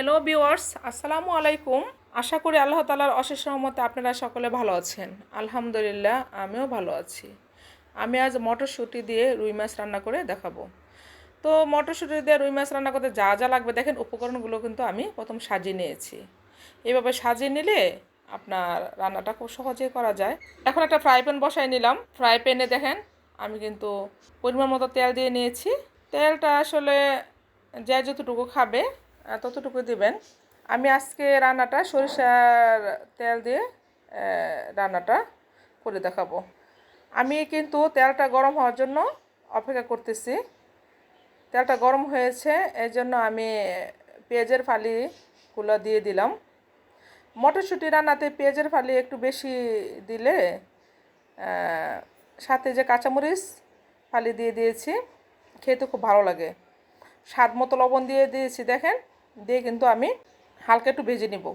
Hello viewers, আসসালামু আলাইকুম। আশা করি আল্লাহ তাআলার অশেষ রহমতে আপনারা সকলে ভালো আছেন। আলহামদুলিল্লাহ, আমিও ভালো আছি। আমি আজ মটরশুঁটি দিয়ে রুই মাছ রান্না করে দেখাবো। তো মটরশুঁটি দিয়ে রুই মাছ রান্না করতে যা যা লাগবে দেখেন, উপকরণগুলো কিন্তু আমি প্রথম সাজিয়ে নিয়েছি। এইভাবে সাজিয়ে নিলে আপনার রান্নাটা খুব সহজেই করা যায়। এখন একটা ফ্রাই প্যান বসাই নিলাম। ফ্রাই প্যানে দেখেন আমি কিন্তু পরিমাণ মতো তেল দিয়ে নিয়েছি। তেলটা আসলে যে যতটুকু খাবে ততটুকু দিবেন। আমি আজকে রান্নাটা সরিষার তেল দিয়ে রান্নাটা করে দেখাবো। আমি কিন্তু তেলটা গরম হওয়ার জন্য অপেক্ষা করতেছি। তেলটা গরম হয়েছে, এই জন্য আমি পেঁয়াজের ফালিগুলো দিয়ে দিলাম। মটরশুঁটি রান্নাতে পেঁয়াজের ফালি একটু বেশি দিলে সাথে যে কাঁচামরিচ ফালি দিয়ে দিয়েছি, খেতে খুব ভালো লাগে। স্বাদ মতো লবণ দিয়ে দিয়েছি দেখেন, দিয়ে কিন্তু আমি হালকা একটু ভেজে নিব।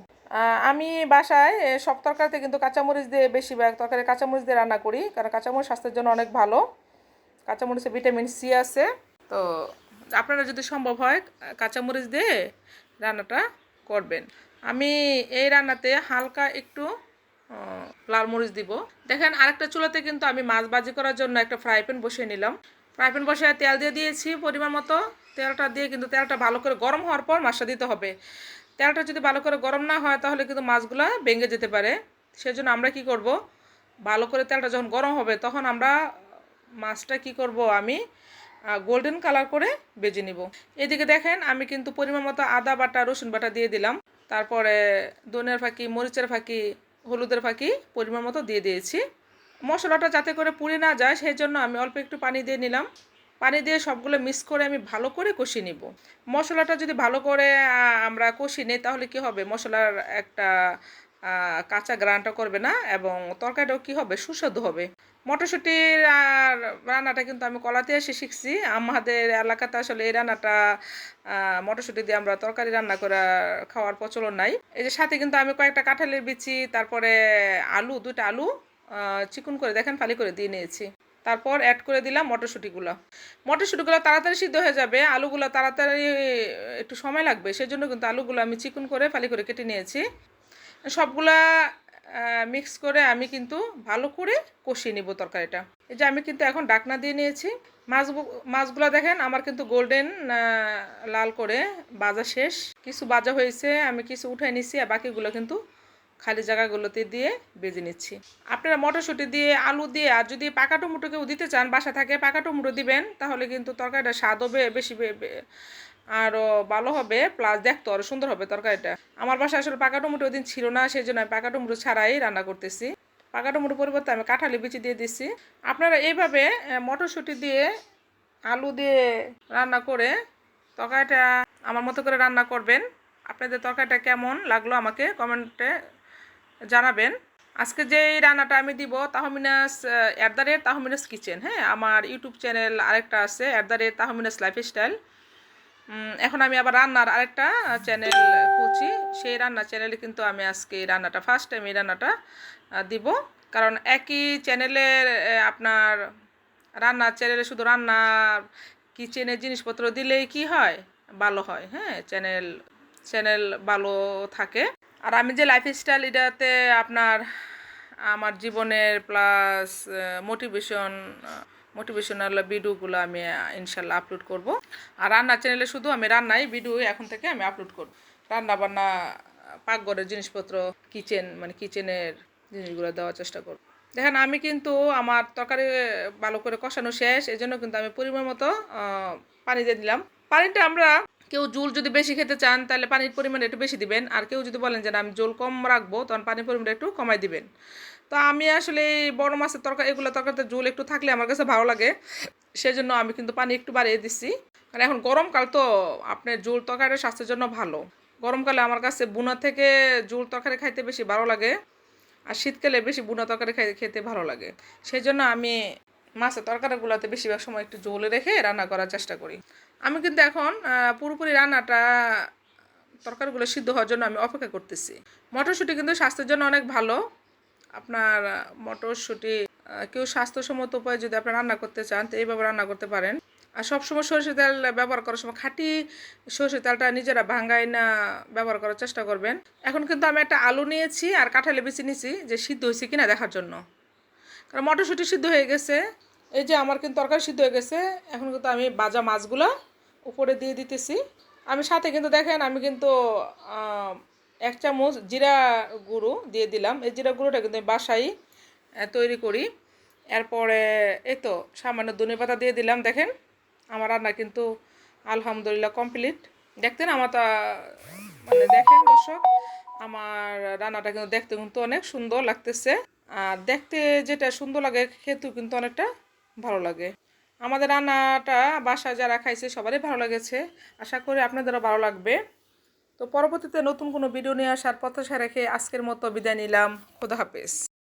আমি বাসায় সব তরকারিতে কিন্তু কাঁচামরিচ দিয়ে বেশিরভাগ তরকারি কাঁচামরিচ দিয়ে রান্না করি, কারণ কাঁচামরিচ স্বাস্থ্যের জন্য অনেক ভালো। কাঁচামরিচে ভিটামিন সি আছে। তো আপনারা যদি সম্ভব হয় কাঁচামরিচ দিয়ে রান্নাটা করবেন। আমি এই রান্নাতে হালকা একটু লাল মরিচ দিব। দেখেন আরেকটা চুলাতে কিন্তু আমি মাছ ভাজি করার জন্য একটা ফ্রাই প্যান বসিয়ে নিলাম। ফ্রাই প্যান বসিয়ে তেল দিয়ে দিয়েছি পরিমাণ মতো। তেলটা দিয়ে কিন্তু তেলটা ভালো করে গরম হওয়ার পর মাছটা দিতে হবে। তেলটা যদি ভালো করে গরম না হয় তাহলে কিন্তু মাছগুলো ভেঙে যেতে পারে। সেজন্য আমরা কি করব, ভালো করে তেলটা যখন গরম হবে তখন আমরা মাছটা কি করব, আমি গোল্ডেন কালার করে ভেজে নিব। এদিকে দেখেন আমি কিন্তু পরিমাণ মতো আদা বাটা রসুন বাটা দিয়ে দিলাম। তারপরে ধনিয়ার ফাঁকি, মরিচের ফাঁকি, হলুদের ফাঁকি পরিমাণ মতো দিয়ে দিয়েছি। মশলাটা যাতে করে পুড়ে না যায় সেই জন্য আমি অল্প একটু পানি দিয়ে নিলাম। পানি দিয়ে সবগুলো মিক্স করে আমি ভালো করে কষিয়ে নিব। মশলাটা যদি ভালো করে আমরা কষিয়ে নিই তাহলে কি হবে, মশলার একটা কাঁচা গ্রানটা করবে না এবং তরকারিটাও কি হবে, সুস্বাদু হবে। মটরশুঁটির রান্নাটা কিন্তু আমি কলাতে এসে শিখছি। আমাদের এলাকাতে আসলে এই রান্নাটা মটরশুঁটি দিয়ে আমরা তরকারি রান্না করে খাওয়ার প্রচলন নাই। এই যে সাথে কিন্তু আমি কয়েকটা কাঁঠালের বিচি, তারপরে দুইটা আলু চিকন করে দেখেন ফালি করে দিয়ে নিয়েছি। তারপর অ্যাড করে দিলাম মটরশুঁটিগুলো তাড়াতাড়ি সিদ্ধ হয়ে যাবে, আলুগুলো তাড়াতাড়ি একটু সময় লাগবে, সেজন্য কিন্তু আলুগুলো আমি চিকন করে ফালি করে কেটে নিয়েছি। সবগুলা মিক্স করে আমি কিন্তু ভালো করে কষিয়ে নিব তরকারিটা। এই যে আমি কিন্তু এখন ডাকনা দিয়ে নিয়েছি। মাছগুলো দেখেন আমার কিন্তু গোল্ডেন লাল করে ভাজা শেষ। কিছু ভাজা হয়েছে, আমি কিছু উঠাই নিচ্ছি, আর বাকিগুলো কিন্তু খালি জায়গাগুলোতে দিয়ে ভেজে নিচ্ছি। আপনারা মটরশুঁটি দিয়ে, আলু দিয়ে, আর যদি পাকা টমেটো কেউ দিতে চান বাসা থাকে পাকা টমেটো দিবেন, তাহলে কিন্তু তরকারিটা স্বাদ হবে বেশি, আরও ভালো হবে, প্লাস দেখতে আরও সুন্দর হবে তরকারিটা। আমার বাসায় আসলে পাকা টমেটো ওই দিন ছিল না, সেই জন্য আমি পাকা টমেটো ছাড়াই রান্না করতেছি। পাকা টমেটো পরিবর্তে আমি কাঁঠালি বিচি দিয়ে দিচ্ছি। আপনারা এইভাবে মটরশুঁটি দিয়ে, আলু দিয়ে রান্না করে তরকারিটা আমার মতো করে রান্না করবেন। আপনাদের তরকারিটা কেমন লাগলো আমাকে কমেন্টে জানাবেন। আজকে যে রান্নাটা আমি দিব তাহমিনাস তাহমিনাস কিচেন, হ্যাঁ, আমার ইউটিউব চ্যানেল আরেকটা আছে তাহমিনাস লাইফস্টাইল। এখন আমি আবার রান্নার আরেকটা চ্যানেল খুঁজছি, সেই রান্নার চ্যানেলে কিন্তু আমি আজকে এই রান্নাটা ফার্স্ট টাইম এই রান্নাটা দিব। কারণ একই চ্যানেলের আপনার রান্নার চ্যানেলে শুধু রান্নার কিচেনের জিনিসপত্র দিলেই কি হয়, ভালো হয়, হ্যাঁ, চ্যানেল ভালো থাকে। আর আমি যে লাইফস্টাইল এটাতে আপনার আমার জীবনের প্লাস মোটিভেশনাল ভিডিওগুলো আমি ইনশাল্লাহ আপলোড করব। আর রান্নার চ্যানেলে শুধু আমি রান্নাই ভিডিও এখন থেকে আমি আপলোড করব। রান্না বান্না, পাকঘরের জিনিসপত্র, কিচেনের জিনিসগুলো দেওয়ার চেষ্টা করব। দেখেন আমি কিন্তু আমার তরকারি ভালো করে কষানো শেষ, এই জন্য কিন্তু আমি পরিমাণ মতো পানি দিয়ে দিলাম। পানিটা আমরা কেউ ঝোল যদি বেশি খেতে চান তাহলে পানির পরিমাণ একটু বেশি দিবেন, আর কেউ যদি বলেন যে না আমি ঝোল কম রাখবো তখন পানির পরিমাণটা একটু কমাই দিবেন। তো আমি আসলে এই বড় মাছের তরকারি, এগুলো তরকারিতে ঝোল একটু থাকলে আমার কাছে ভালো লাগে, সেজন্য আমি কিন্তু পানি একটু বাড়িয়ে দিচ্ছি। কারণ এখন গরমকাল তো আপনার ঝোল তরকারি স্বাস্থ্যের জন্য ভালো। গরমকালে আমার কাছে বুনা থেকে ঝোল তরকারি খাইতে বেশি ভালো লাগে, আর শীতকালে বেশি বুনা তরকারি খেতে ভালো লাগে। সেই জন্য আমি মাছের তরকারিগুলোতে বেশিরভাগ সময় একটু ঝোলে রেখে রান্না করার চেষ্টা করি। আমি কিন্তু এখন পুরোপুরি রান্নাটা তরকারিগুলো সিদ্ধ হওয়ার জন্য আমি অপেক্ষা করতেছি। মটরশুঁটি কিন্তু স্বাস্থ্যের জন্য অনেক ভালো। আপনার মটরশুঁটি কেউ স্বাস্থ্যসম্মত উপায়ে যদি আপনি রান্না করতে চান তো এইভাবে রান্না করতে পারেন। আর সবসময় সরষের তেল ব্যবহার করার সময় খাঁটি সরষের তেলটা নিজেরা ভাঙায় না ব্যবহার করার চেষ্টা করবেন। এখন কিন্তু আমি একটা আলু নিয়েছি আর কাঁঠালে বেছে নিয়েছি যে সিদ্ধ হয়েছে কিনা দেখার জন্য, কারণ মটরশুঁটি সিদ্ধ হয়ে গেছে। এই যে আমার কিন্তু তরকারি সিদ্ধ হয়ে গেছে। এখন কিন্তু আমি ভাজা মাছগুলো উপরে দিয়ে দিতেছি। আমি সাথে কিন্তু দেখেন আমি কিন্তু 1 চামচ জিরা গুঁড়ো দিয়ে দিলাম। এই জিরা গুঁড়োটা কিন্তু আমি বাসায় তৈরি করি। এরপরে এই তো সামান্য ধনেপাতা দিয়ে দিলাম। দেখেন আমার রান্না কিন্তু আলহামদুলিল্লাহ কমপ্লিট। দেখতেন আমার তা মানে দেখেন দর্শক, আমার রান্নাটা কিন্তু দেখতে কিন্তু অনেক সুন্দর লাগতেছে। আর দেখতে যেটা সুন্দর লাগে খেতেও কিন্তু অনেকটা ভালো লাগে। আমাদের রান্নাটা বাসায় যারা খাইছে সবারই ভালো লেগেছে, আশা করি আপনাদেরও ভালো লাগবে। তো পরবর্তীতে নতুন কোনো ভিডিও নিয়ে আসার প্রত্যাশা রেখে আজকের মতো বিদায় নিলাম। খোদা হাফেজ।